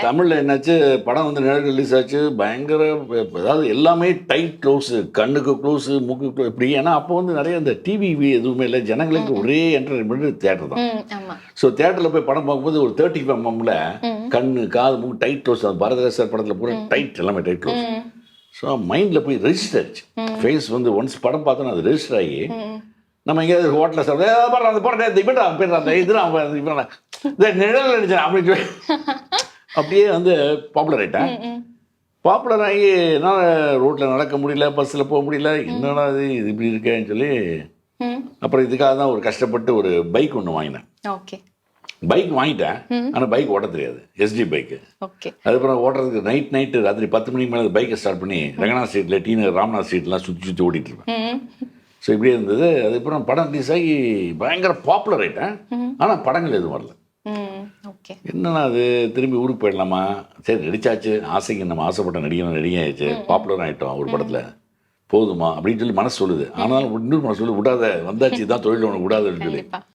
தமிழ்ல என்னாச்சு, படம் வந்து நேரடி ரிலீஸ் ஆச்சு. பயங்கர அதாவது எல்லாமே டைட் க்ளோஸ், கண்ணுக்கு க்ளோஸ், மூக்கு க்ளோஸ் இப்படி. ஏன்னா அப்போ வந்து நிறைய இந்த டிவி எதுவுமே இல்லை. ஜனங்களுக்கு ஒரே என்டர்டைன்மெண்ட் தியேட்டர் தான். ஆமா. ஸோ தியேட்டரில் போய் படம் பார்க்கும்போது ஒரு 35mm கண்ணு, காது, மூக்கு டைட் க்ளோஸ். அந்த பாரதிராஜர் படத்தில் பூரா டைட், எல்லாமே டைட் க்ளோஸ். ஸோ மைண்டில் போய் ரெஜிஸ்டர் ஆச்சு. ஃபேஸ் வந்து ஒன்ஸ் படம் பார்த்தோன்னா அது ரெஜிஸ்டர் ஆகி நம்ம எங்கேயாவது ஹோட்டலில் சாப்பிட அந்த போடுறேன் இப்போ அந்த இதுதான் இந்த நிழல் அடிச்சேன் அப்படின்னு சொல்லி அப்படியே வந்து பாப்புலர் ஆகிட்டேன். பாப்புலர் ஆகி என்னால் ரோட்டில் நடக்க முடியல, பஸ்ஸில் போக முடியல. என்னடா இது இப்படி இருக்கேன்னு சொல்லி அப்புறம் இதுக்காக தான் ஒரு கஷ்டப்பட்டு ஒரு பைக் ஒன்று வாங்கினேன். ஓகே. பைக் வாங்கிட்டேன், ஆனால் பைக் ஓட்ட தெரியாது. எஸ்டி பைக்கு. ஓகே. அதுக்கப்புறம் ஓட்டுறதுக்கு நைட்டு ராத்திரி 10 மணிக்கு மேலே பைக்கை ஸ்டார்ட் பண்ணி ரங்கநாத் ஸ்ட்ரீட்டில் டிநகர் ராம்நாத் ஸ்ட்ரீட்லாம் சுற்றி ஓடிட்டு இருப்பேன். ஸோ இப்படியே இருந்தது. அதுக்கப்புறம் படம் ரிலீஸ் ஆகி பயங்கர பாப்புலர் ஆகிட்டேன். ஆனால் படங்கள் எதுவும் வரல. ஓகே. என்னன்னா அது திரும்பி ஊருக்கு போயிடலாமா, சரி நடிச்சாச்சு, ஆசைக்கு நம்ம ஆசைப்பட்ட நடிகையாச்சு, பாப்புலர் ஆகிட்டோம் ஒரு படத்தில், போதுமா அப்படின்னு சொல்லி மனசு சொல்லுது. ஆனாலும் இன்னொரு மனசு சொல்லி விடாத, வந்தாச்சு இதான் தொழில் உனக்கு விடாதுன்னு சொல்லி